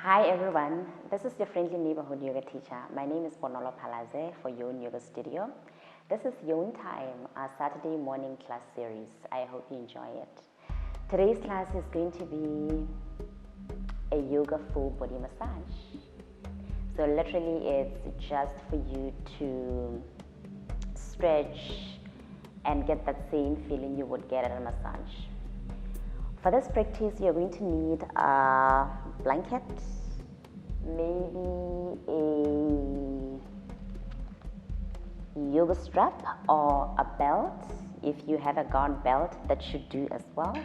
Hi everyone, this is your friendly neighborhood yoga teacher. My name is Bonolo Palaze for Yownn Yoga Studio. This is Yownn Time, our Saturday morning class series. I hope you enjoy it. Today's class is going to be a yoga full body massage. So literally it's just for you to stretch and get that same feeling you would get at a massage. For this practice, you're going to need a blanket, maybe a yoga strap or a belt. If you have a gaunt belt, that should do as well.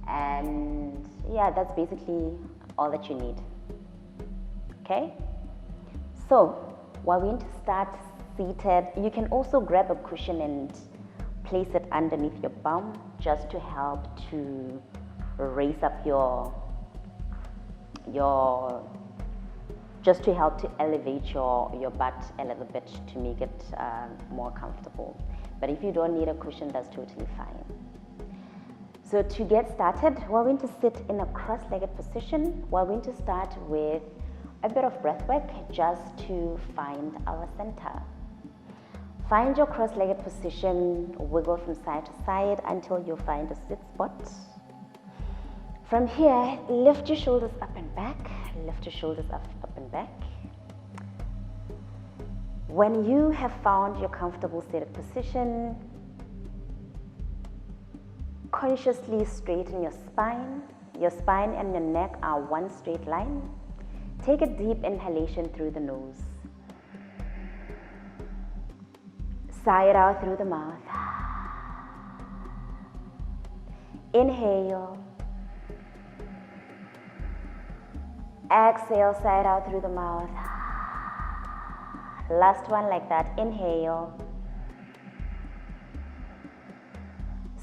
And yeah, that's basically all that you need. Okay? So, we're going to start seated. You can also grab a cushion and place it underneath your bum just to help to raise up just to help to elevate your butt a little bit to make it more comfortable. But if you don't need a cushion, that's totally fine. So to get started, we're going to sit in a cross-legged position. We're going to start with a bit of breath work just to find our center. Find your cross-legged position, wiggle from side to side until you find a sit spot. From here, lift your shoulders up and back, lift your shoulders up and back. When you have found your comfortable seated position, consciously straighten your spine. Your spine and your neck are one straight line. Take a deep inhalation through the nose. Sigh it out through the mouth. Inhale. Exhale, sigh it out through the mouth. Last one like that. Inhale.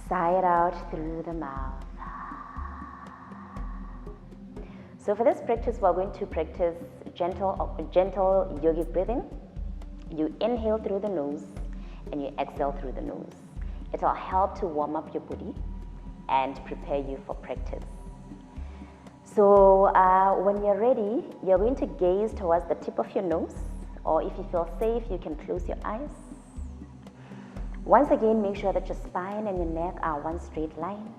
Sigh it out through the mouth. So for this practice, we're going to practice gentle yogic breathing. You inhale through the nose and you exhale through the nose. It will help to warm up your body and prepare you for practice. So when you're ready, you're going to gaze towards the tip of your nose, or if you feel safe, you can close your eyes. Once again, make sure that your spine and your neck are one straight line.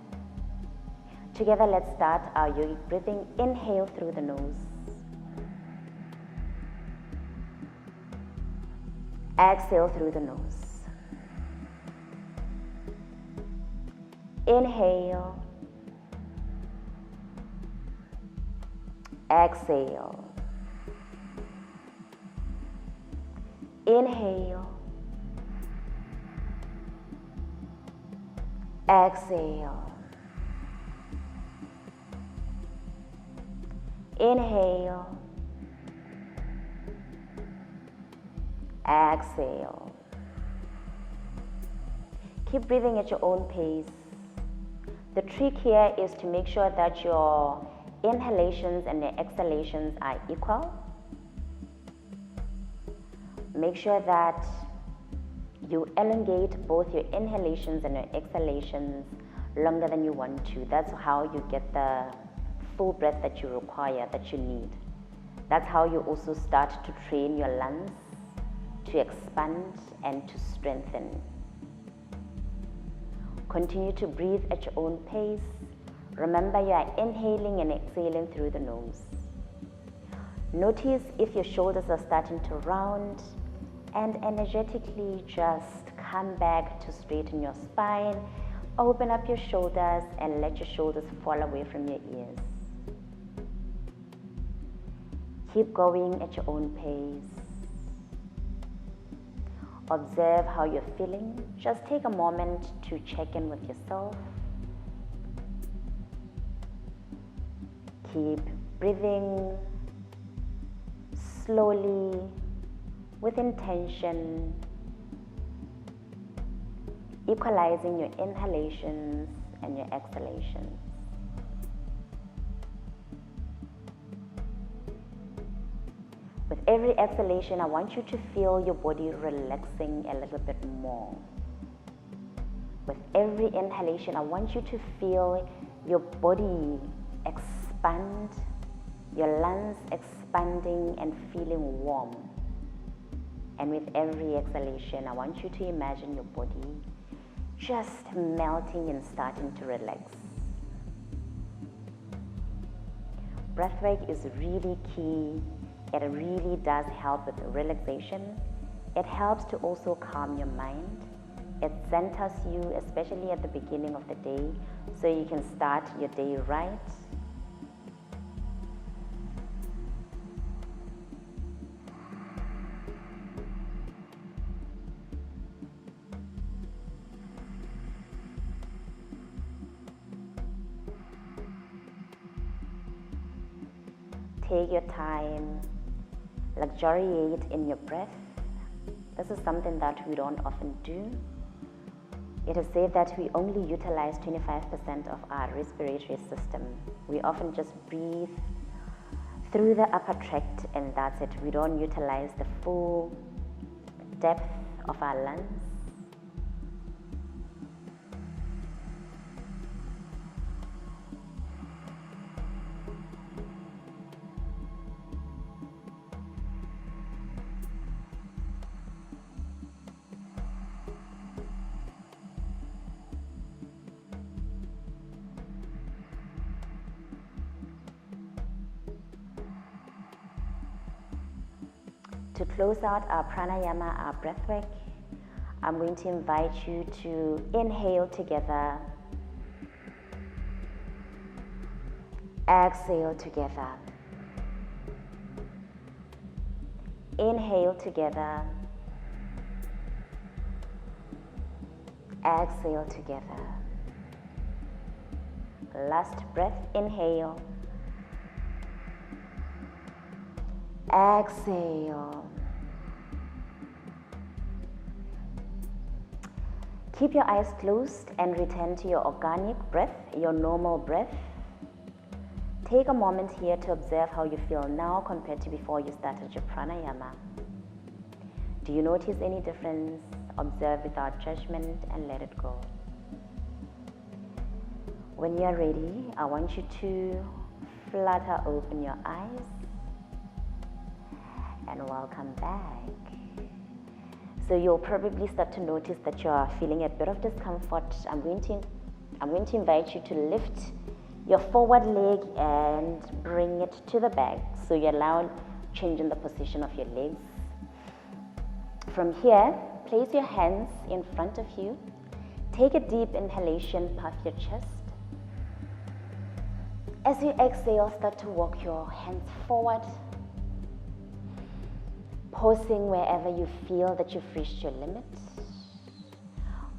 Together, let's start our yogic breathing. Inhale through the nose. Exhale through the nose. Inhale. Exhale. Inhale. Exhale. Inhale. Exhale. Keep breathing at your own pace. The trick here is to make sure that your inhalations and your exhalations are equal. Make sure that you elongate both your inhalations and your exhalations longer than you want to. That's how you get the full breath that you require, that you need. That's how you also start to train your lungs to expand and to strengthen. Continue to breathe at your own pace. Remember, you are inhaling and exhaling through the nose. Notice if your shoulders are starting to round, and energetically just come back to straighten your spine. Open up your shoulders and let your shoulders fall away from your ears. Keep going at your own pace. Observe how you're feeling. Just take a moment to check in with yourself. Keep breathing slowly, with intention, equalizing your inhalations and your exhalations. With every exhalation, I want you to feel your body relaxing a little bit more. With every inhalation, I want you to feel your body expand your lungs expanding and feeling warm. And with every exhalation, I want you to imagine your body just melting and starting to relax. Breathwork is really key. It really does help with relaxation. It helps to also calm your mind. It centers you, especially at the beginning of the day, so you can start your day right. Take your time, luxuriate in your breath. This is something that we don't often do. It is said that we only utilize 25% of our respiratory system. We often just breathe through the upper tract and that's it. We don't utilize the full depth of our lungs. To close out our pranayama, our breathwork, I'm going to invite you to inhale together, exhale together, inhale together, exhale together. Last breath, inhale, exhale. Keep your eyes closed and return to your organic breath, your normal breath. Take a moment here to observe how you feel now compared to before you started your pranayama. Do you notice any difference? Observe without judgment and let it go. When you are ready, I want you to flutter open your eyes and welcome back. So you'll probably start to notice that you are feeling a bit of discomfort. I'm going to invite you to lift your forward leg and bring it to the back. So you're now changing the position of your legs. From here, place your hands in front of you. Take a deep inhalation, puff your chest. As you exhale, start to walk your hands forward, pausing wherever you feel that you've reached your limit.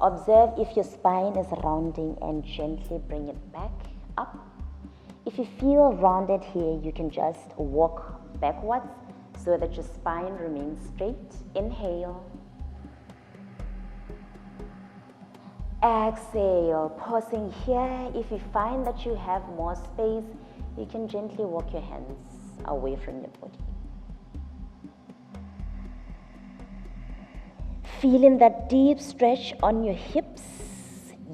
Observe if your spine is rounding and gently bring it back up. If you feel rounded here, you can just walk backwards so that your spine remains straight. Inhale. Exhale, pausing here. If you find that you have more space, you can gently walk your hands away from your body. Feeling that deep stretch on your hips,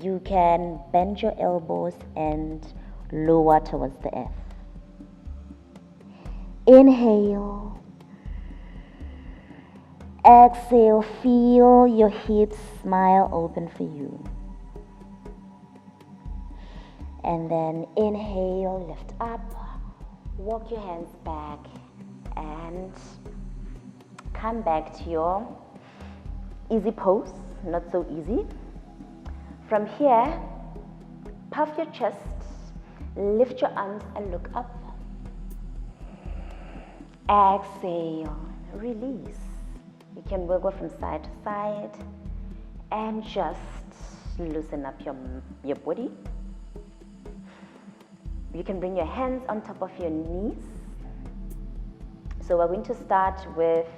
you can bend your elbows and lower towards the earth. Inhale. Exhale, feel your hips smile open for you. And then inhale, lift up, walk your hands back and come back to your easy pose, not so easy. From here, puff your chest, lift your arms and look up. Exhale, release. You can wiggle from side to side and just loosen up your body. You can bring your hands on top of your knees. So we're going to start with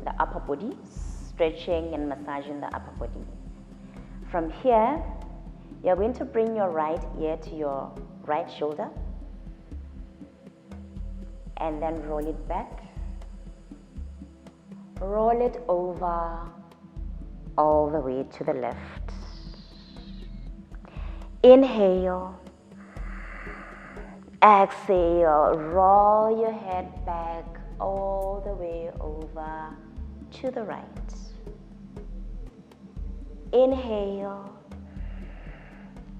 the upper body, stretching and massaging the upper body. From here, you're going to bring your right ear to your right shoulder and then roll it back. Roll it over all the way to the left. Inhale. Exhale, roll your head back all the way over to the right. Inhale.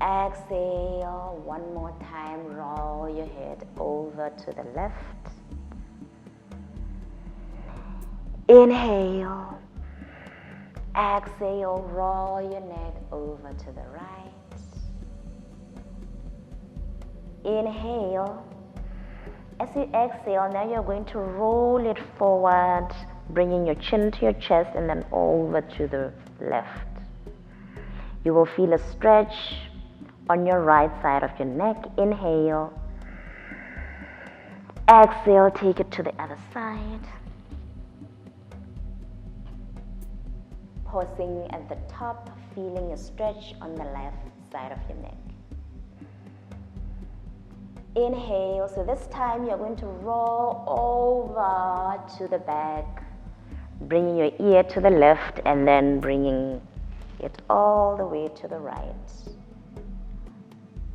Exhale, one more time, roll your head over to the left. Inhale. Exhale, roll your neck over to the right. Inhale. As you exhale, now you're going to roll it forward, bringing your chin to your chest and then over to the left. You will feel a stretch on your right side of your neck. Inhale. Exhale, take it to the other side. Pausing at the top, feeling a stretch on the left side of your neck. Inhale, so this time you're going to roll over to the back, bringing your ear to the left and then bringing it all the way to the right.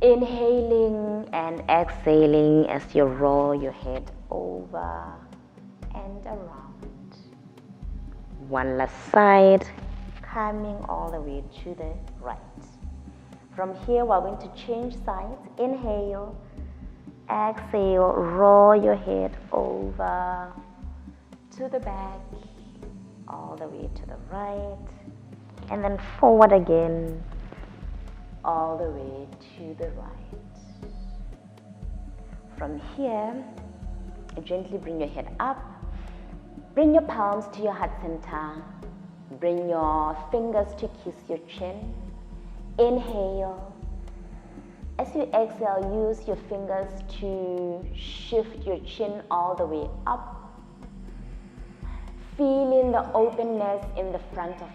Inhaling and exhaling as you roll your head over and around. One last side, coming all the way to the right. From here, we're going to change sides. Inhale, exhale, roll your head over to the back, all the way to the right, and then forward again, all the way to the right. From here, gently bring your head up, bring your palms to your heart center, bring your fingers to kiss your chin. Inhale. As you exhale, use your fingers to shift your chin all the way up, feeling the openness in the front of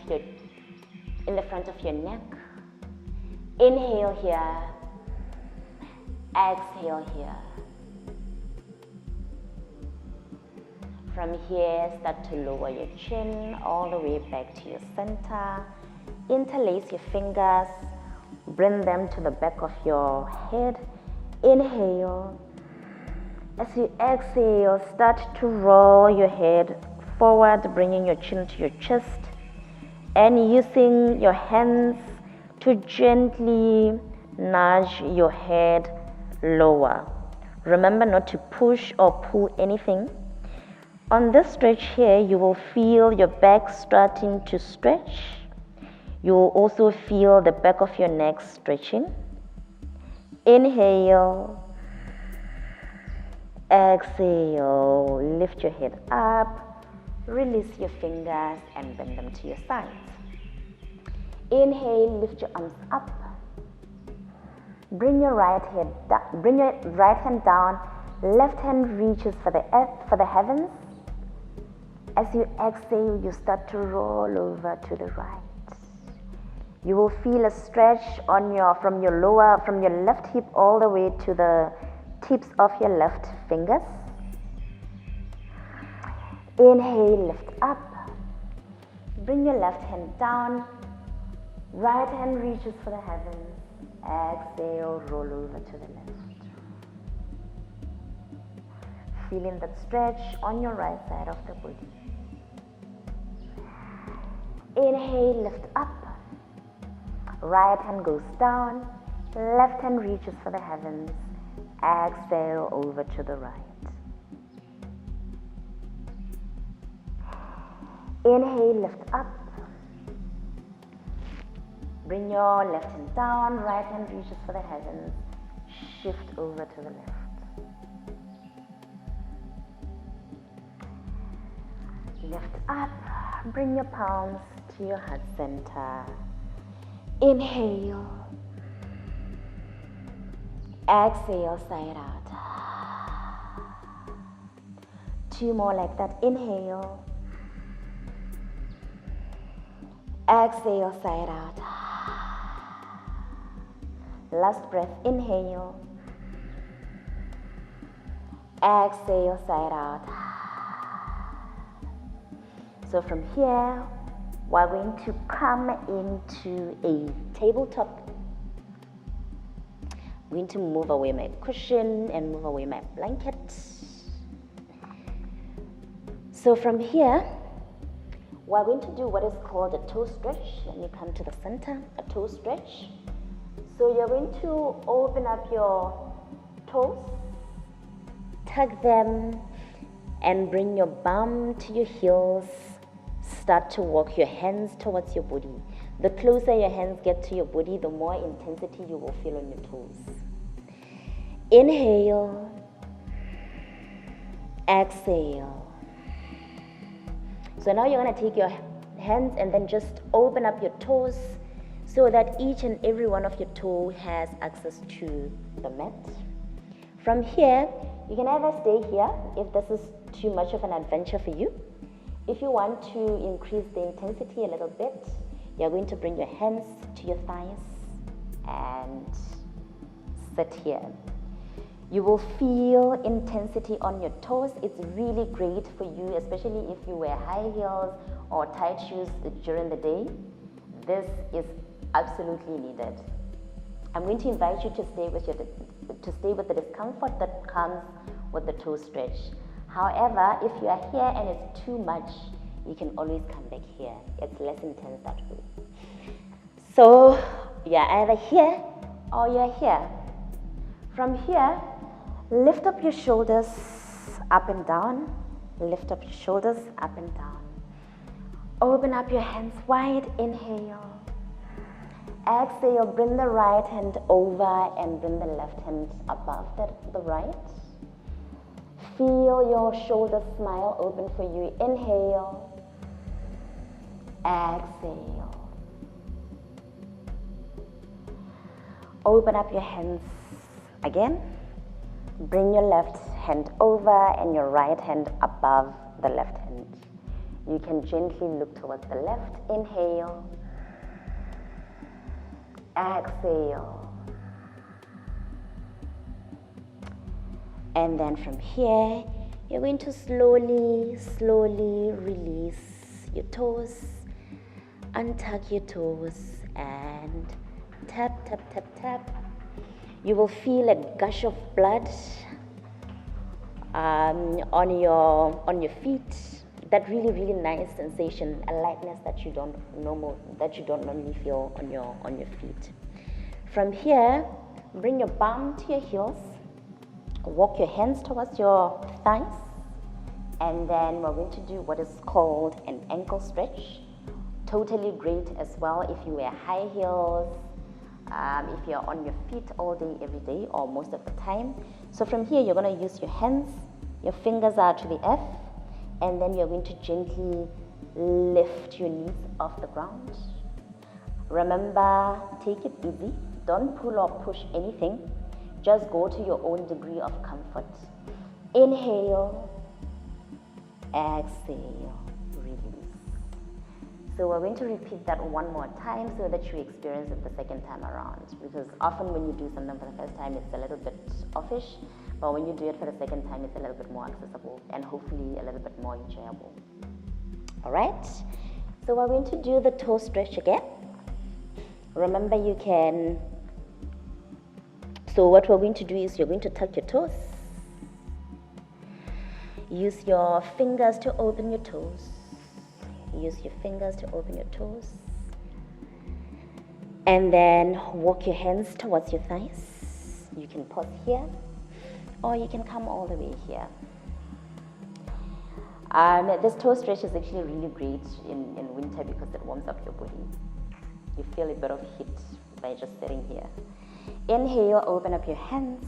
your neck. Inhale here, exhale here. From here, start to lower your chin all the way back to your center. Interlace your fingers, bring them to the back of your head. Inhale. As you exhale, start to roll your head forward, bringing your chin to your chest and using your hands to gently nudge your head lower. Remember not to push or pull anything. On this stretch here, you will feel your back starting to stretch. You will also feel the back of your neck stretching. Inhale. Exhale. Lift your head up. Release your fingers and bend them to your sides. Inhale, lift your arms up. Bring your right hand down. Left hand reaches for the earth, for the heavens. As you exhale, you start to roll over to the right. You will feel a stretch from your left hip all the way to the tips of your left fingers. Inhale, lift up. Bring your left hand down. Right hand reaches for the heavens. Exhale, roll over to the left. Feeling that stretch on your right side of the body. Inhale, lift up. Right hand goes down. Left hand reaches for the heavens. Exhale, over to the right. Inhale, lift up. Bring your left hand down, right hand reaches for the heavens. Shift over to the left. Lift up, bring your palms to your heart center. Inhale. Exhale, side out. 2 more like that. Inhale. Exhale, side out. Last breath, inhale. Exhale, side out. So from here, we're going to come into a tabletop I'm going to move away my cushion and move away my blanket. So from here, we're going to do what is called a toe stretch. Let me come to the center, a toe stretch. So you're going to open up your toes, tug them, and bring your bum to your heels. Start to walk your hands towards your body. The closer your hands get to your body, the more intensity you will feel on your toes. Inhale, exhale. So now you're going to take your hands and then just open up your toes so that each and every one of your toe has access to the mat. From here, you can either stay here if this is too much of an adventure for you. If you want to increase the intensity a little bit, you're going to bring your hands to your thighs and sit here. You will feel intensity on your toes. It's really great for you, especially if you wear high heels or tight shoes during the day. This is absolutely needed. I'm going to invite you to stay with the discomfort that comes with the toe stretch. However, if you are here and it's too much, you can always come back here. It's less intense that way. So you're either here or you're here. From here, lift up your shoulders up and down. Lift up your shoulders up and down. Open up your hands wide. Inhale. Exhale, bring the right hand over and bring the left hand above the right. Feel your shoulders smile open for you. Inhale. Exhale. Open up your hands again. Bring your left hand over and your right hand above the left hand. You can gently look towards the left. Inhale. Exhale. And then from here, you're going to slowly release your toes. Untuck your toes and tap, tap, tap, tap. You will feel a gush of blood on your feet. That really nice sensation, a lightness that you don't normally feel on your feet. From here, bring your bum to your heels. Walk your hands towards your thighs, and then we're going to do what is called an ankle stretch. Totally great as well if you wear high heels, if you're on your feet all day, every day, or most of the time. So from here, you're going to use your hands. Your fingers are to the F, and then you're going to gently lift your knees off the ground. Remember, take it easy. Don't pull or push anything. Just go to your own degree of comfort. Inhale, exhale, release. So we're going to repeat that one more time so that you experience it the second time around. Because often when you do something for the first time, it's a little bit offish. But when you do it for the second time, it's a little bit more accessible and hopefully a little bit more enjoyable. All right. So we're going to do the toe stretch again. Remember, you can... So what we're going to do is you're going to tuck your toes. Use your fingers to open your toes. Use your fingers to open your toes. And then walk your hands towards your thighs. You can pause here, or you can come all the way here. This toe stretch is actually really great in winter because it warms up your body. You feel a bit of heat by just sitting here. Inhale, open up your hands.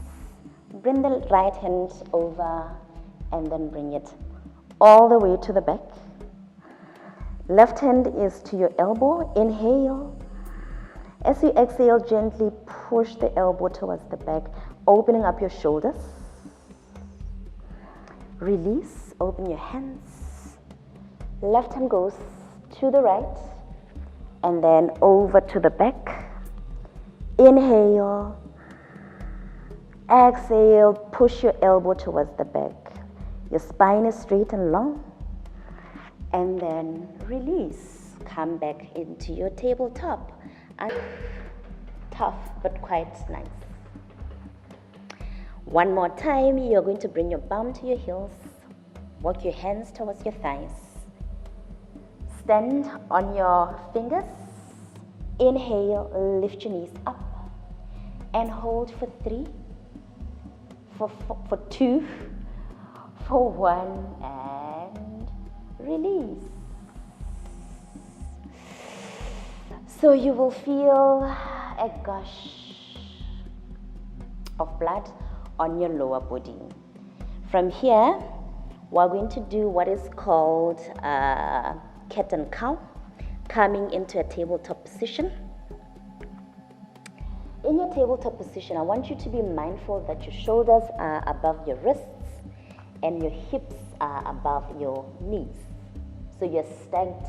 Bring the right hand over and then bring it all the way to the back. Left hand is to your elbow. Inhale. As you exhale, gently push the elbow towards the back, opening up your shoulders. Release, open your hands. Left hand goes to the right and then over to the back. Inhale. Exhale, push your elbow towards the back. Your spine is straight and long. And then release. Come back into your tabletop. Tough, but quite nice. One more time, you're going to bring your bum to your heels. Walk your hands towards your thighs. Stand on your fingers. Inhale, lift your knees up. And hold for 3, for 2, for 1, and release. So you will feel a gush of blood on your lower body. From here, we're going to do what is called cat and cow, coming into a tabletop position. In your tabletop position, I want you to be mindful that your shoulders are above your wrists and your hips are above your knees. So you're stacked,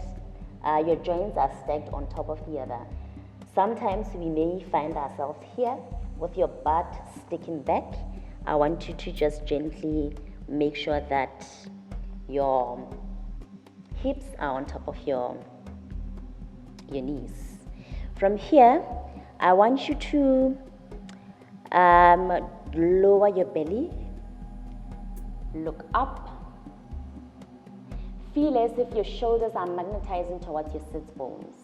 your joints are stacked on top of the other. Sometimes we may find ourselves here with your butt sticking back. I want you to just gently make sure that your hips are on top of your knees. From here, I want you to lower your belly, look up, feel as if your shoulders are magnetizing towards your sits bones.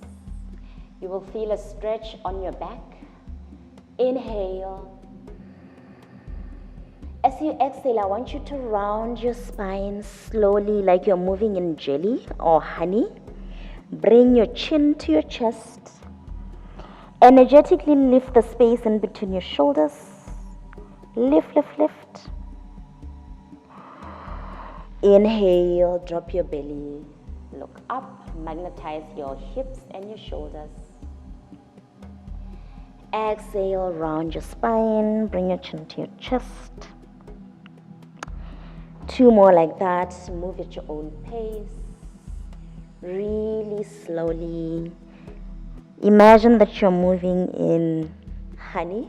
You will feel a stretch on your back. Inhale. As you exhale, I want you to round your spine slowly like you're moving in jelly or honey. Bring your chin to your chest. Energetically lift the space in between your shoulders. Lift, lift, lift. Inhale, drop your belly. Look up, magnetize your hips and your shoulders. Exhale, round your spine, bring your chin to your chest. 2 more like that. Move at your own pace. Really slowly. Imagine that you're moving in honey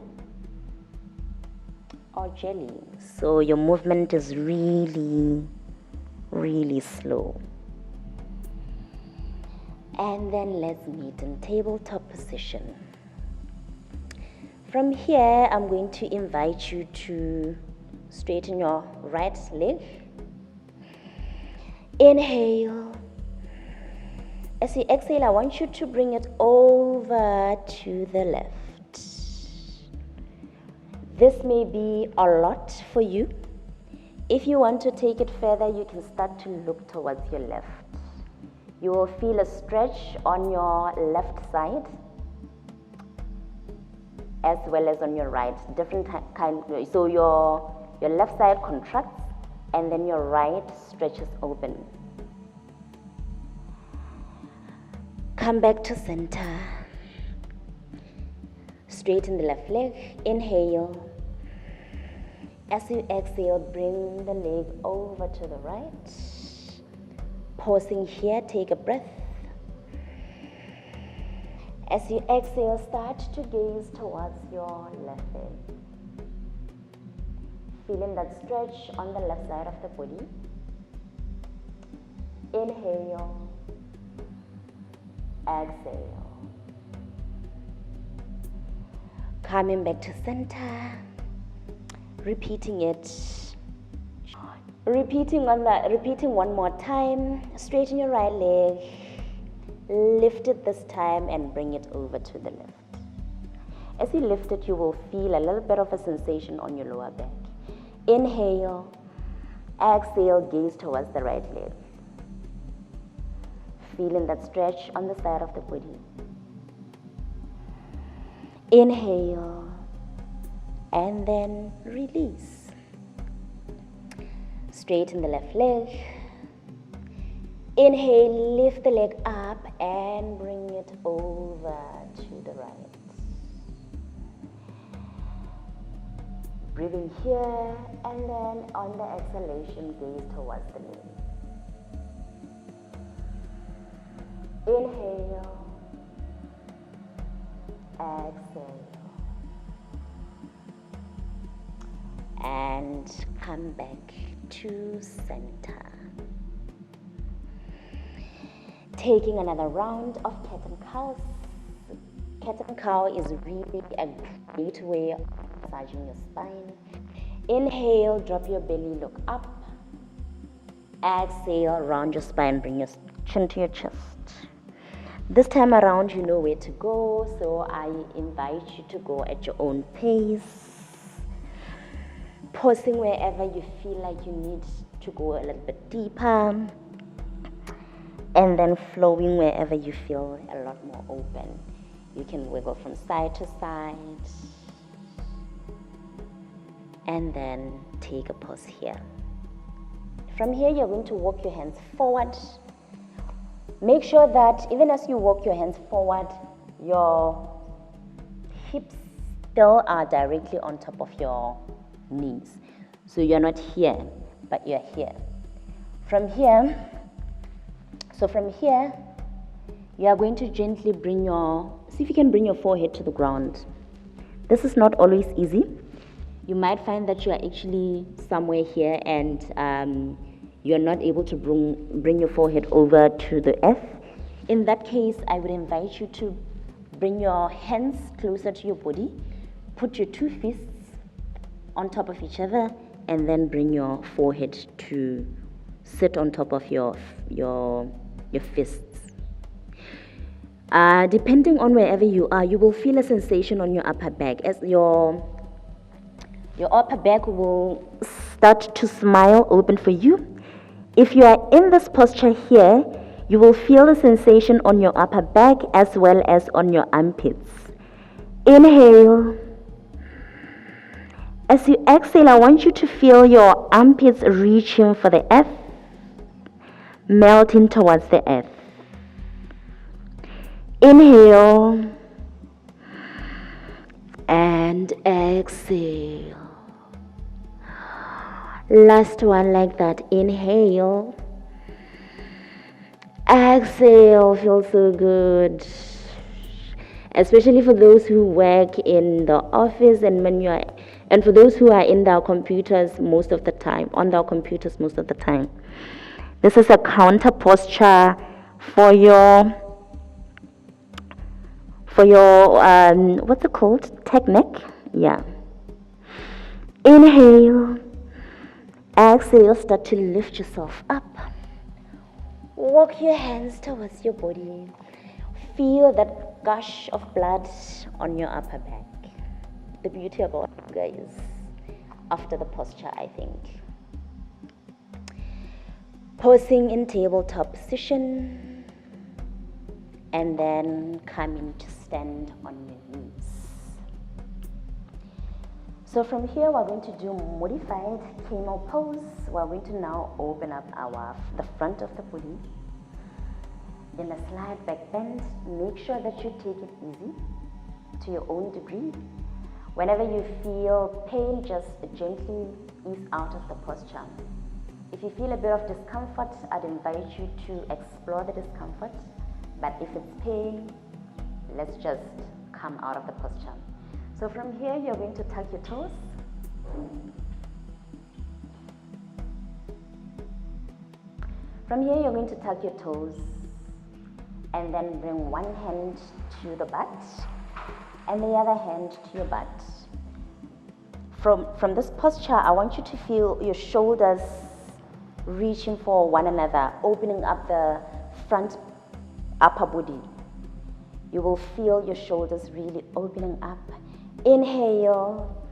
or jelly. So your movement is really, really slow. And then let's meet in tabletop position. From here, I'm going to invite you to straighten your right leg. Inhale. As you exhale, I want you to bring it over to the left. This may be a lot for you. If you want to take it further, you can start to look towards your left. You will feel a stretch on your left side as well as on your right. Different kind. So your left side contracts and then your right stretches open. Come back to center. Straighten the left leg. Inhale. As you exhale, bring the leg over to the right. Pausing here, take a breath. As you exhale, start to gaze towards your left leg. Feeling that stretch on the left side of the body. Inhale. Exhale. Coming back to center. Repeating it. Repeating one more time. Straighten your right leg. Lift it this time and bring it over to the left. As you lift it, you will feel a little bit of a sensation on your lower back. Inhale. Exhale, gaze towards the right leg. Feeling that stretch on the side of the body. Inhale. And then release. Straighten the left leg. Inhale, lift the leg up and bring it over to the right. Breathing here and then on the exhalation, gaze towards the knee. Inhale. Exhale. And come back to center. Taking another round of cat and cow. Cat and cow is really a great way of massaging your spine. Inhale, drop your belly, look up. Exhale, round your spine, bring your chin to your chest. This time around, you know where to go, so I invite you to go at your own pace. Pausing wherever you feel like you need to go a little bit deeper. And then flowing wherever you feel a lot more open. You can wiggle from side to side. And then take a pause here. From here, you're going to walk your hands forward. Make sure that even as you walk your hands forward, your hips still are directly on top of your knees. So you're not here, but you're here. From here, you are going to gently see if you can bring your forehead to the ground. This is not always easy. You might find that you are actually somewhere here and you're not able to bring your forehead over to the earth. In that case, I would invite you to bring your hands closer to your body, put your two fists on top of each other, and then bring your forehead to sit on top of your fists. Depending on wherever you are, you will feel a sensation on your upper back as your upper back will start to smile open for you. If you are in this posture here, you will feel a sensation on your upper back as well as on your armpits. Inhale. As you exhale, I want you to feel your armpits reaching for the earth, melting towards the earth. Inhale and exhale. Last one like that. Inhale. Exhale. Feels so good. Especially for those who work in the office and for those who are in their computers most of the time, This is a counter posture for your what's it called? Technique? Yeah. Inhale. Exhale, start to lift yourself up. Walk your hands towards your body. Feel that gush of blood on your upper back. The beauty about guys after the posture, I think. Posing in tabletop position and then coming to stand on your knees. So from here, we're going to do modified Chemo pose. We're going to now open up the front of the body in a slight back bend. Make sure that you take it easy to your own degree. Whenever you feel pain, just gently ease out of the posture. If you feel a bit of discomfort, I'd invite you to explore the discomfort. But if it's pain, let's just come out of the posture. So from here, you're going to tuck your toes. From here, you're going to tuck your toes and then bring one hand to the butt and the other hand to your butt. From this posture, I want you to feel your shoulders reaching for one another, opening up the front upper body. You will feel your shoulders really opening up. Inhale.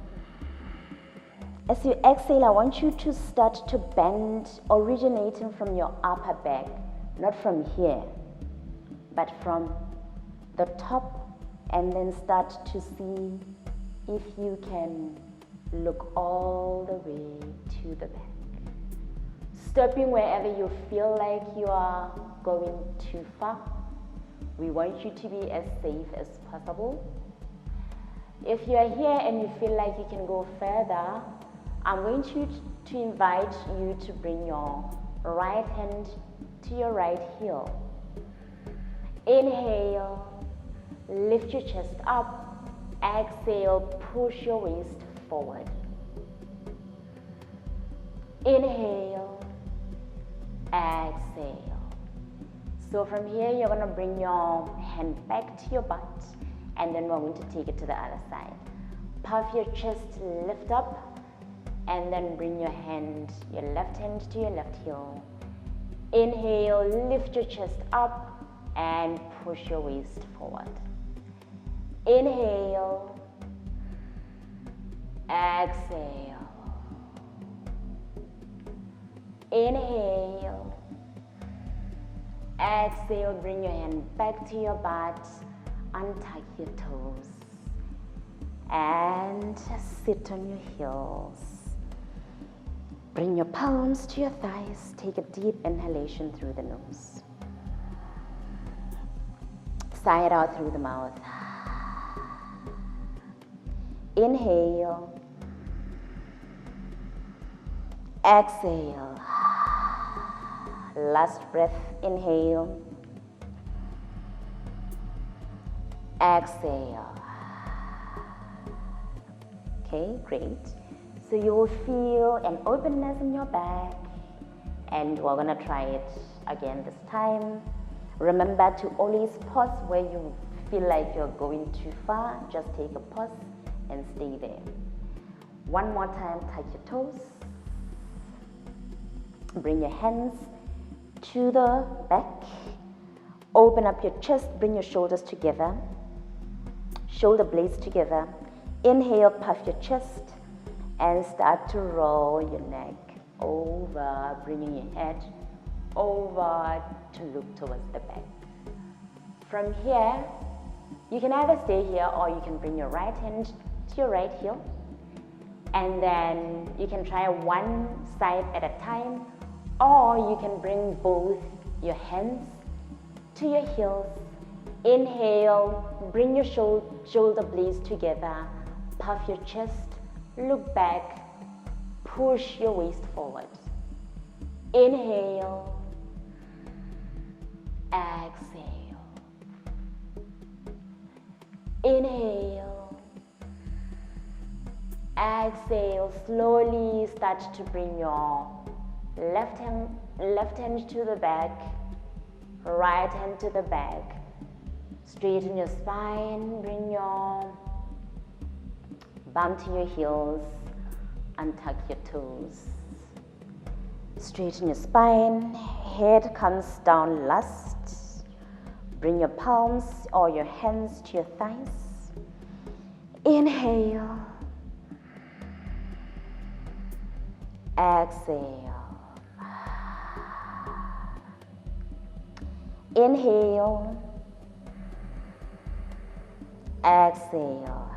As you exhale, I want you to start to bend, originating from your upper back, not from here, but from the top, and then start to see if you can look all the way to the back. Stopping wherever you feel like you are going too far. We want you to be as safe as possible. If you are here and you feel like you can go further, I'm going to invite you to bring your right hand to your right heel. Inhale, lift your chest up. Exhale, push your waist forward. Inhale, exhale. So from here, you're going to bring your hand back to your butt, and then we're going to take it to the other side. Puff your chest, lift up. and then bring your left hand to your left heel. Inhale, lift your chest up and push your waist forward. Inhale, exhale. Inhale, exhale, bring your hand back to your butt, untuck your toes, and sit on your heels. Bring your palms to your thighs, take a deep inhalation through the nose. Sigh it out through the mouth. Inhale, exhale. Last breath, inhale, exhale. Okay, great. So you will feel an openness in your back, and we're gonna try it again this time. Remember to always pause where you feel like you're going too far. Just take a pause and stay there. One more time, touch your toes. Bring your hands to the back. Open up your chest, bring your shoulders together. Shoulder blades together. Inhale, puff your chest and start to roll your neck over, bringing your head over to look towards the back. From here, you can either stay here or you can bring your right hand to your right heel, and then you can try one side at a time, or you can bring both your hands to your heels. Inhale, bring your shoulder blades together, puff your chest, look back, push your waist forward. Inhale, exhale. Inhale, exhale. Slowly start to bring your left hand to the back, right hand to the back. Straighten your spine, bring your bum to your heels, untuck your toes. Straighten your spine, head comes down last. Bring your palms or your hands to your thighs. Inhale, exhale. Inhale, exhale.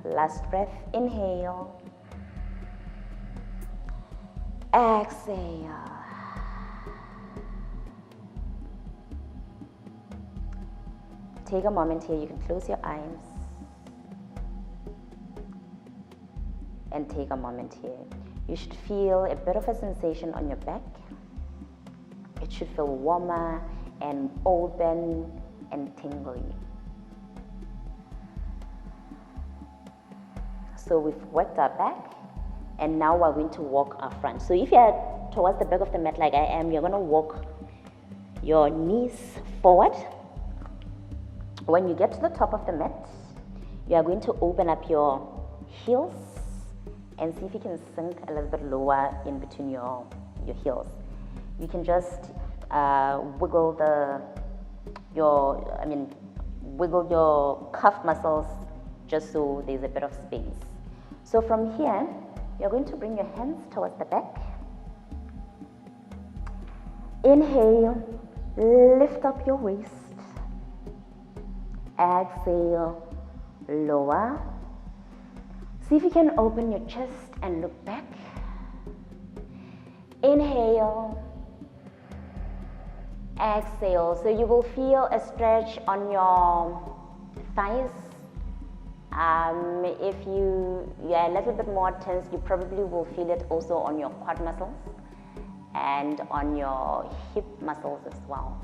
Last breath, inhale, exhale. Take a moment here, you can close your eyes and take a moment here. You should feel a bit of a sensation on your back. It should feel warmer and open and tingly. So we've worked our back, and now we're going to walk our front. So if you're towards the back of the mat like I am, you're going to walk your knees forward. When you get to the top of the mat, you are going to open up your heels and see if you can sink a little bit lower in between your heels. You can just wiggle your calf muscles just so there's a bit of space. So from here, you're going to bring your hands towards the back. Inhale, lift up your waist. Exhale, lower. See if you can open your chest and look back. Inhale, exhale. So you will feel a stretch on your thighs. If you're a little bit more tense, you probably will feel it also on your quad muscles and on your hip muscles as well.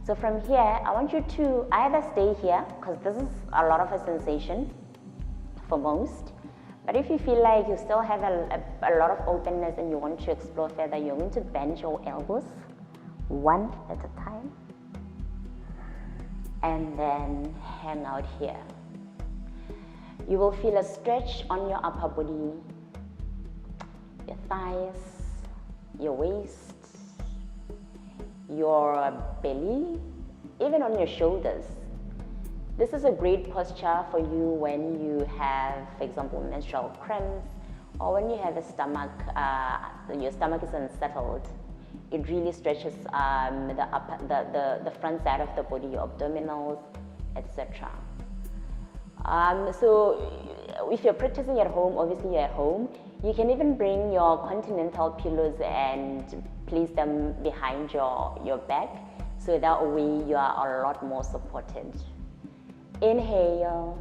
So from here, I want you to either stay here, because this is a lot of a sensation for most, but if you feel like you still have a lot of openness and you want to explore further, you're going to bend your elbows one at a time and then hang out here. You will feel a stretch on your upper body thighs, your waist, your belly, even on your shoulders. This is a great posture for you when you have, for example, menstrual cramps, or when you have a stomach, your stomach is unsettled. It really stretches the front side of the body, your abdominals, etc. So if you're practicing at home, obviously you're at home, you can even bring your continental pillows and place them behind your back, so that way you are a lot more supported. Inhale,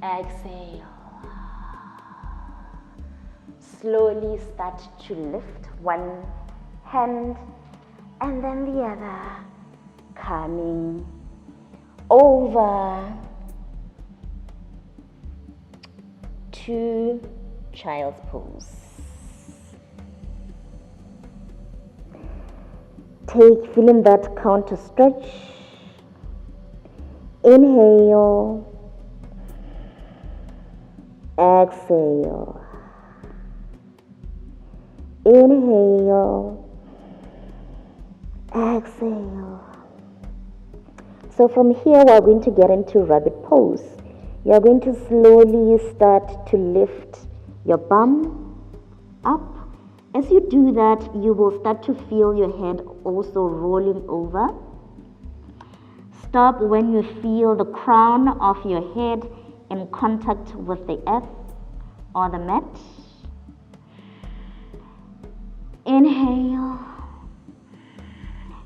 exhale. Slowly start to lift one hand and then the other, coming over to child's pose. Feeling that counter stretch. Inhale, exhale. Inhale, exhale. So from here we're going to get into rabbit pose. You're going to slowly start to lift your bum up. As you do that, you will start to feel your head also rolling over. Stop when you feel the crown of your head in contact with the earth or the mat. Inhale.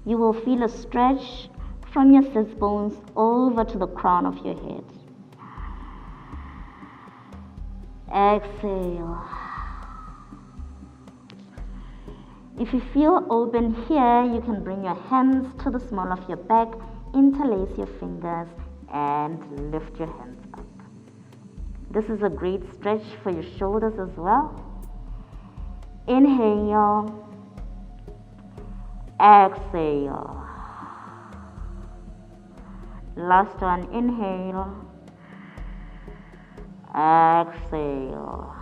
You will feel a stretch from your sits bones over to the crown of your head. Exhale. If you feel open here, you can bring your hands to the small of your back, interlace your fingers, and lift your hands up. This is a great stretch for your shoulders as well. Inhale, exhale. Last one, inhale, exhale.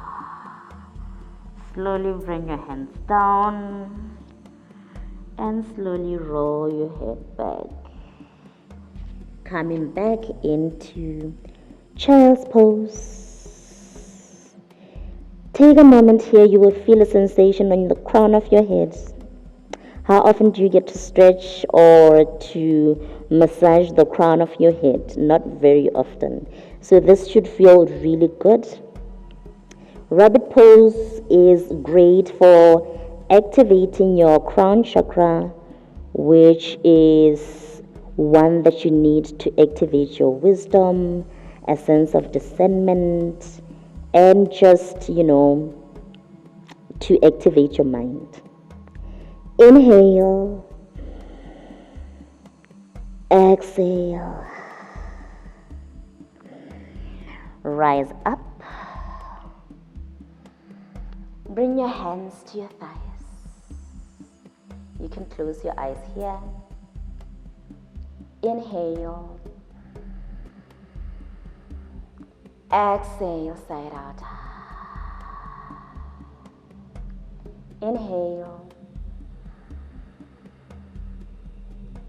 Slowly bring your hands down and slowly roll your head back. Coming back into child's pose. Take a moment here, you will feel a sensation on the crown of your head. How often do you get to stretch or to massage the crown of your head? Not very often. So this should feel really good. Rabbit pose is great for activating your crown chakra, which is one that you need to activate your wisdom, a sense of discernment, and just, to activate your mind. Inhale, exhale, rise up, bring your hands to your thighs. You can close your eyes here. Inhale, exhale, side out. Inhale,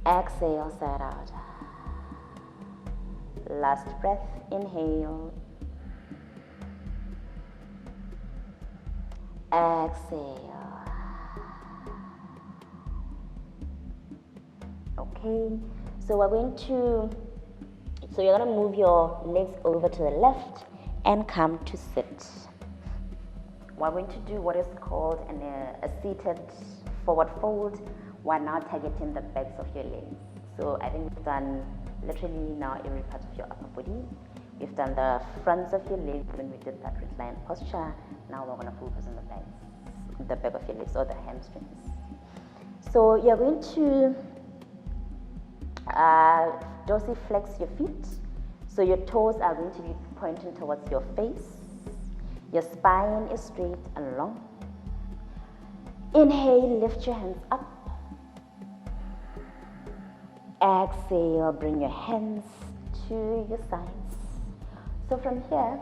exhale, side out. Last breath, inhale, exhale. Okay, so you're going to move your legs over to the left and come to sit. We're going to do what is called a seated forward fold. We're now targeting the backs of your legs. So I think we've done literally now every part of your upper body. We've done the fronts of your legs when we did that reclined posture. Now we're going to focus on the back of your legs or the hamstrings. So you're going to dorsiflex your feet. So your toes are going to be pointing towards your face. Your spine is straight and long. Inhale, lift your hands up. Exhale, bring your hands to your sides. So from here,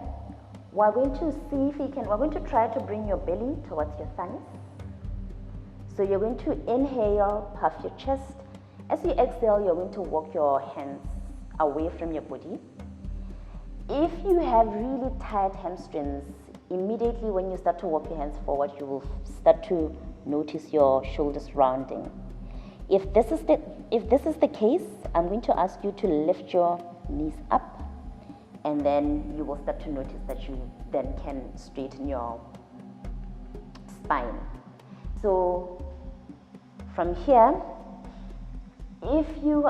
We're going to see if you can, we're going to try to bring your belly towards your thighs. So you're going to inhale, puff your chest. As you exhale, you're going to walk your hands away from your body. If you have really tight hamstrings, immediately when you start to walk your hands forward, you will start to notice your shoulders rounding. If this is the case, I'm going to ask you to lift your knees up, and then you will start to notice that you then can straighten your spine. So from here, if you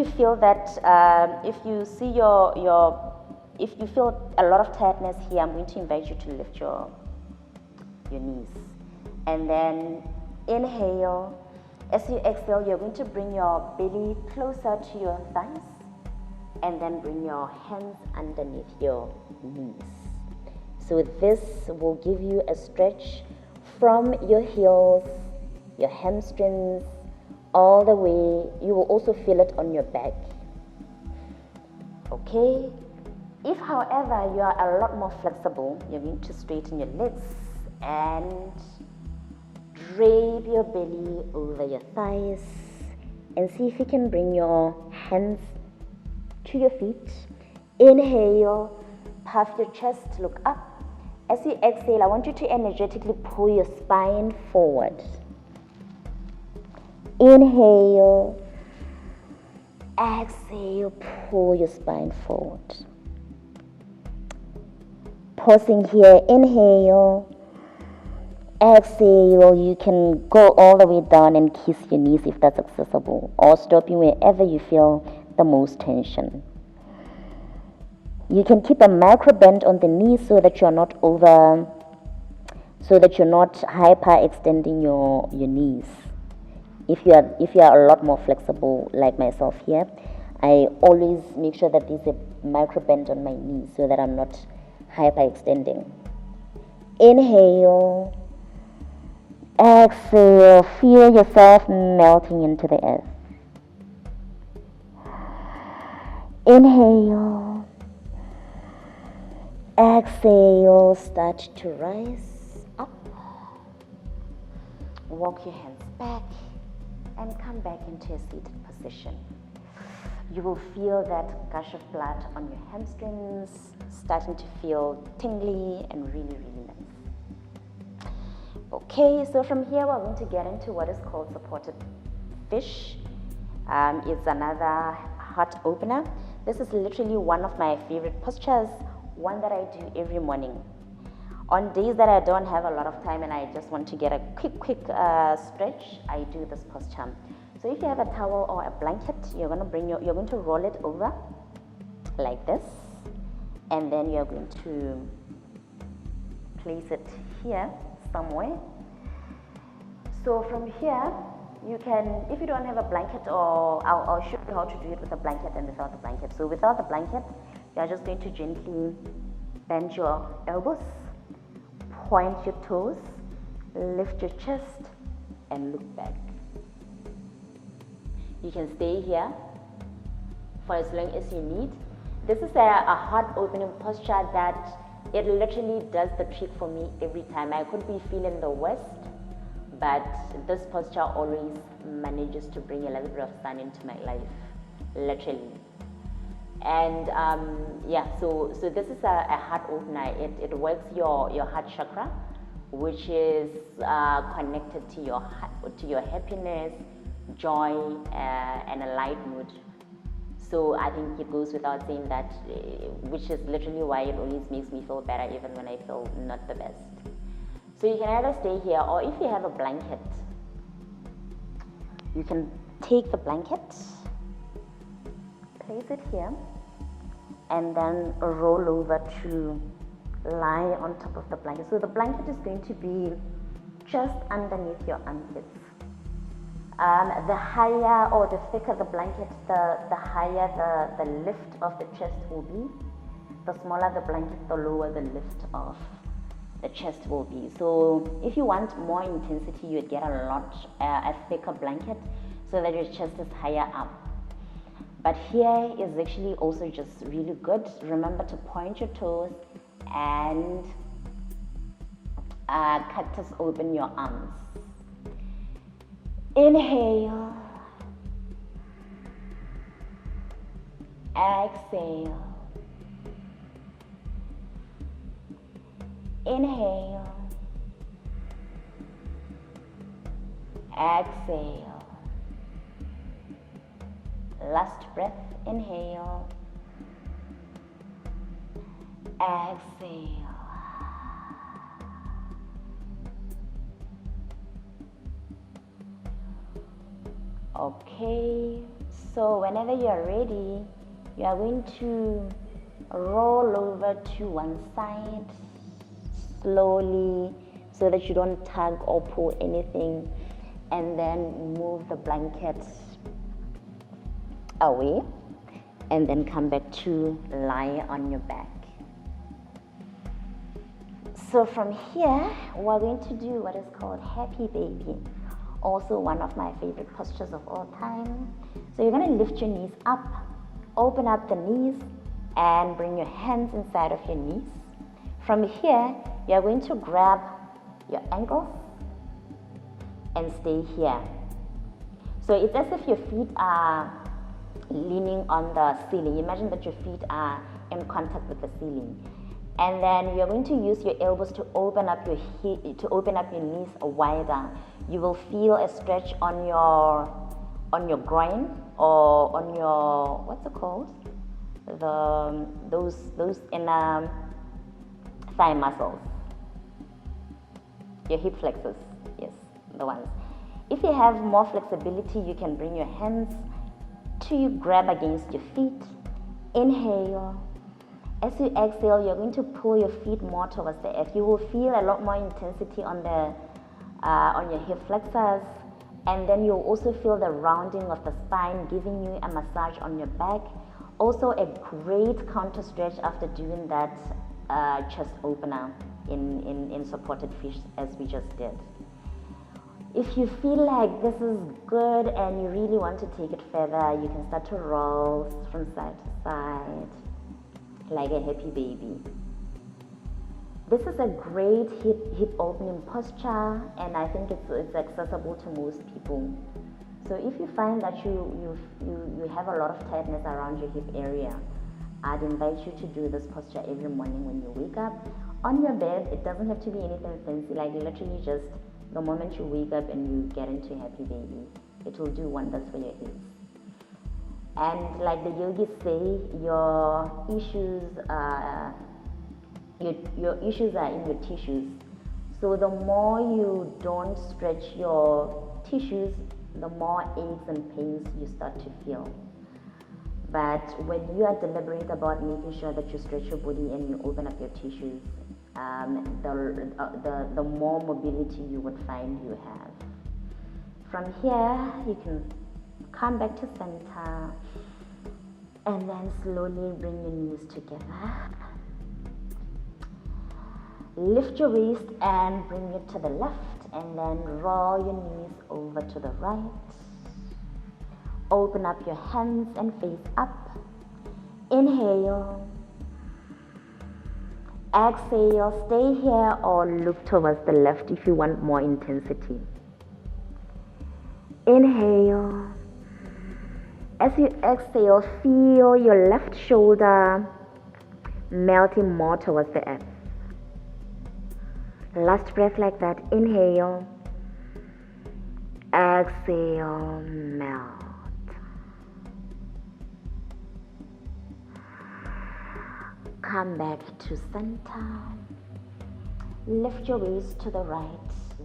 feel that, if you feel a lot of tiredness here, I'm going to invite you to lift your knees. And then inhale. As you exhale, you're going to bring your belly closer to your thighs, and then bring your hands underneath your knees. So this will give you a stretch from your heels, your hamstrings, all the way. You will also feel it on your back. Okay? If, however, you are a lot more flexible, you're going to straighten your legs and drape your belly over your thighs, and see if you can bring your hands to your feet. Inhale, puff your chest, look up. As you exhale, I want you to energetically pull your spine forward. Inhale, exhale, pull your spine forward. Pausing here, inhale, exhale, you can go all the way down and kiss your knees if that's accessible, or stopping wherever you feel the most tension. You can keep a micro bend on the knees so that you're not hyperextending your knees. If you are a lot more flexible like myself here, I always make sure that there's a micro bend on my knees so that I'm not hyperextending. Inhale, exhale, feel yourself melting into the earth. Inhale, exhale, start to rise up. Walk your hands back and come back into a seated position. You will feel that gush of blood on your hamstrings starting to feel tingly and really, really nice. Okay, so from here we're going to get into what is called supported fish. It's another heart opener. This is literally one of my favorite postures, one that I do every morning. On days that I don't have a lot of time and I just want to get a quick stretch, I do this posture. So if you have a towel or a blanket, you're going to roll it over like this, and then you're going to place it here somewhere. So from here, you can, if you don't have a blanket, or I'll show you how to do it with a blanket and without the blanket. So without the blanket, you're just going to gently bend your elbows, point your toes, lift your chest, and look back. You can stay here for as long as you need. This is a heart opening posture that it literally does the trick for me every time. I could be feeling the worst, but this posture always manages to bring a little bit of sun into my life, literally. And so this is a heart opener. It works your heart chakra, which is connected to your happiness, joy, and a light mood. So I think it goes without saying that, which is literally why it always makes me feel better even when I feel not the best. So you can either stay here, or if you have a blanket, you can take the blanket, place it here, and then roll over to lie on top of the blanket. So the blanket is going to be just underneath your armpits. The higher or the thicker the blanket, the higher the lift of the chest will be. The smaller the blanket, the lower the lift of the chest will be. So if you want more intensity, you'd get a thicker blanket so that your chest is higher up. But here is actually also just really good. Remember to point your toes and cactus, open your arms. Inhale, exhale, inhale, exhale. Last breath, inhale, exhale. Okay, so whenever you are ready, you are going to roll over to one side slowly so that you don't tug or pull anything, and then move the blanket away, and then come back to lie on your back. So from here, we're going to do what is called happy baby, also one of my favorite postures of all time. So you're going to lift your knees up, open up the knees, and bring your hands inside of your knees. From here, you're going to grab your ankles and stay here. So it's as if your feet are leaning on the ceiling. Imagine that your feet are in contact with the ceiling, and then you're going to use your elbows to open up your knees wider. You will feel a stretch on your groin, or on your, what's it called, those inner thigh muscles, your hip flexors, yes, the ones. If you have more flexibility, you can bring your hands to grab against your feet. Inhale. As you exhale, you're going to pull your feet more towards the earth. You will feel a lot more intensity on your hip flexors, and then you'll also feel the rounding of the spine, giving you a massage on your back. Also a great counter stretch after doing that chest opener in supported fish as we just did. If you feel like this is good and you really want to take it further, you can start to roll from side to side like a happy baby. This is a great hip opening posture, and I think it's accessible to most people. So if you find that you have a lot of tightness around your hip area, I'd invite you to do this posture every morning when you wake up. On your bed, it doesn't have to be anything fancy, like literally just the moment you wake up and you get into happy baby. It will do wonders for your hips. And like the yogis say, your issues are in your tissues. So the more you don't stretch your tissues, the more aches and pains you start to feel. But when you are deliberate about making sure that you stretch your body and you open up your tissues, the more mobility you would find you have. From here, you can come back to center and then slowly bring your knees together. Lift your waist and bring it to the left, and then roll your knees over to the right. Open up your hands and face up. Inhale. Exhale, stay here or look towards the left if you want more intensity. Inhale. As you exhale, feel your left shoulder melting more towards the earth. Last breath like that. Inhale. Exhale, melt. Come back to center. Lift your waist to the right.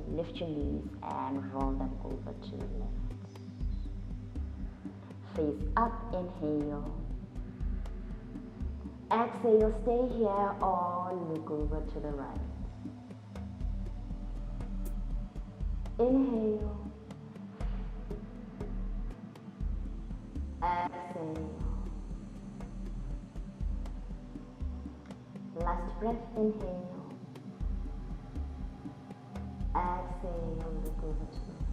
Lift your knees and roll them over to the left. Face up, inhale. Exhale, stay here or look over to the right. Inhale. Exhale. Last breath, inhale. Exhale, look over to the right.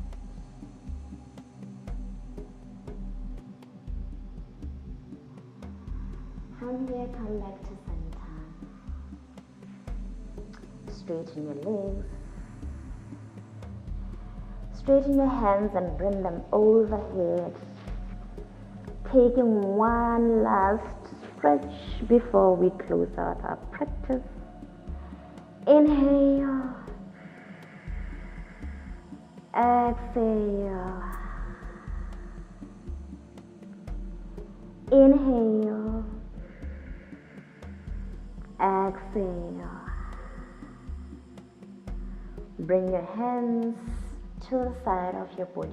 From here, come back to center. Straighten your legs. Straighten your hands and bring them overhead. Taking one last stretch before we close out our practice. Inhale. Exhale. Inhale. Exhale. Bring your hands to the side of your body.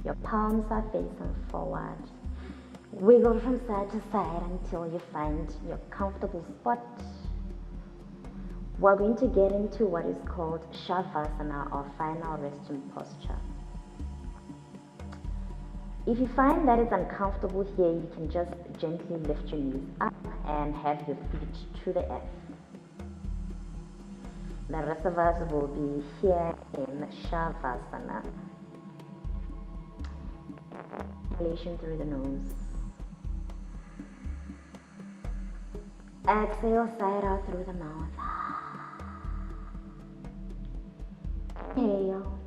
Your palms are facing forward. Wiggle from side to side until you find your comfortable spot. We're going to get into what is called Shafasana, or final resting posture. If you find that it's uncomfortable here, you can just gently lift your knees up and have your feet to the earth. The rest of us will be here in Shavasana. Inhalation through the nose. Exhale, side out through the mouth. Inhale.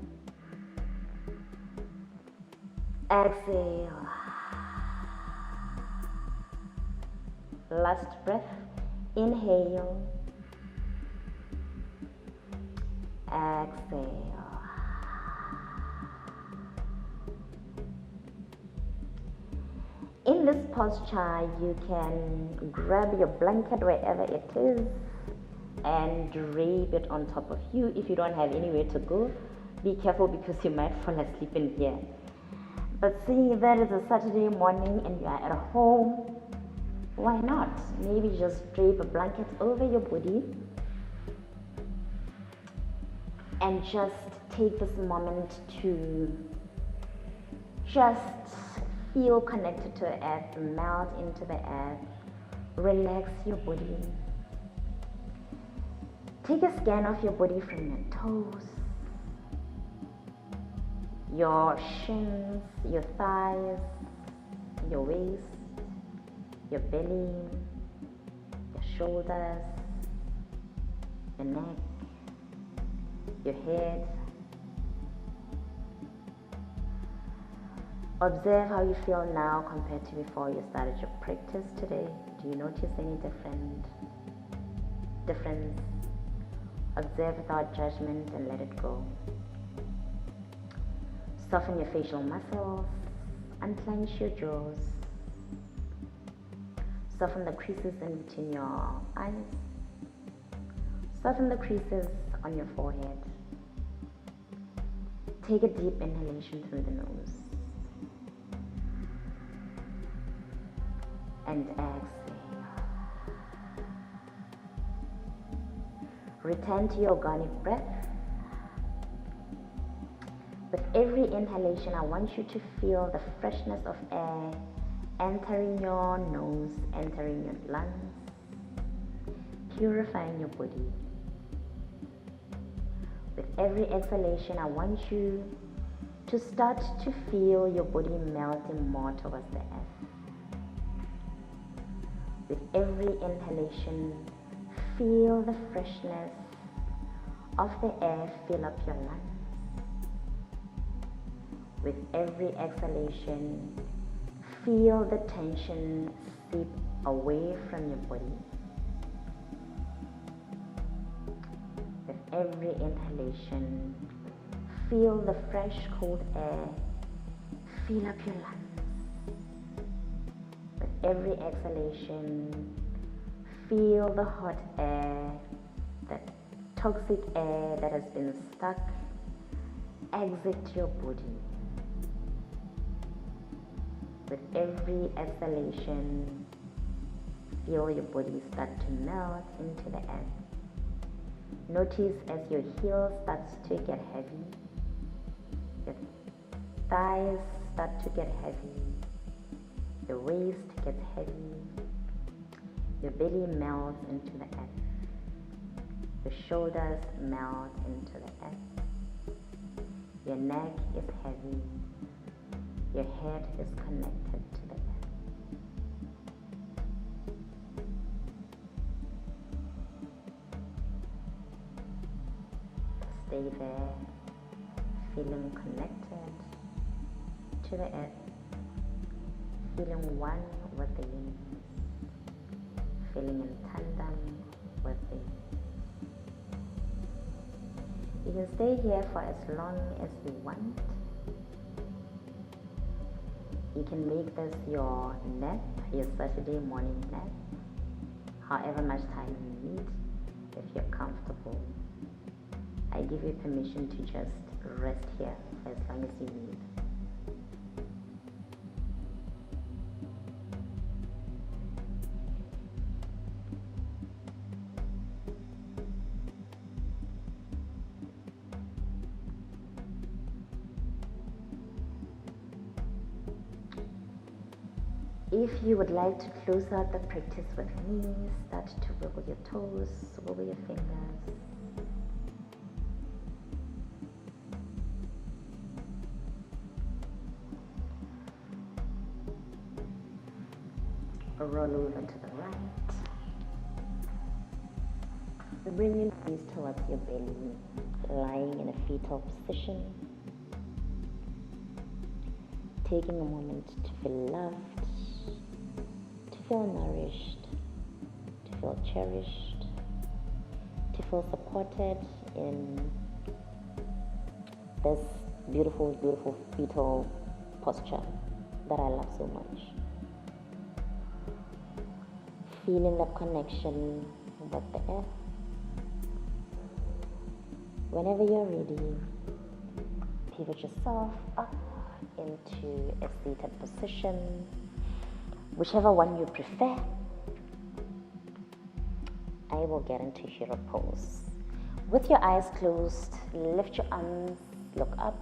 Exhale. Last breath. Inhale. Exhale. In this posture, you can grab your blanket wherever it is and drape it on top of you. If you don't have anywhere to go, be careful because you might fall asleep in here. But seeing that it's a Saturday morning and you are at home, why not? Maybe just drape a blanket over your body and just take this moment to just feel connected to the earth, melt into the earth, relax your body. Take a scan of your body from your toes, your shins, your thighs, your waist, your belly, your shoulders, your neck, your head. Observe how you feel now compared to before you started your practice today. Do you notice any difference? Observe without judgment and let it go. Soften your facial muscles, unclench your jaws. Soften the creases in between your eyes. Soften the creases on your forehead. Take a deep inhalation through the nose. And exhale. Return to your organic breath. With every inhalation, I want you to feel the freshness of air entering your nose, entering your lungs, purifying your body. With every exhalation, I want you to start to feel your body melting more towards the earth. With every inhalation, feel the freshness of the air fill up your lungs. With every exhalation, feel the tension seep away from your body. With every inhalation, feel the fresh, cold air fill up your lungs. With every exhalation, feel the hot air, that toxic air that has been stuck, exit your body. With every exhalation, feel your body start to melt into the earth. Notice as your heel starts to get heavy, your thighs start to get heavy, your waist gets heavy, your belly melts into the earth, your shoulders melt into the earth, your neck is heavy, your head is connected to the earth. Stay there, feeling connected to the earth, feeling one with the universe, feeling in tandem with the universe. You can stay here for as long as you want. You can make this your nap, your Saturday morning nap, however much time you need, if you're comfortable. I give you permission to just rest here for as long as you need. If you would like to close out the practice with me, start to wiggle your toes, wiggle your fingers. Roll over to the right. Bring your knees towards your belly, lying in a fetal position. Taking a moment to feel loved, to feel nourished, to feel cherished, to feel supported in this beautiful, beautiful fetal posture that I love so much. Feeling that connection with the earth. Whenever you're ready, pivot yourself up into a seated position, whichever one you prefer. I will get into hero pose. With your eyes closed, lift your arms, look up,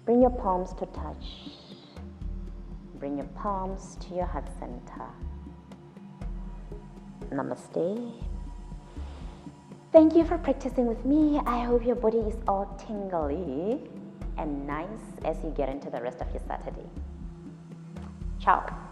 bring your palms to touch, bring your palms to your heart center. Namaste. Thank you for practicing with me. I hope your body is all tingly and nice as you get into the rest of your Saturday. Ciao.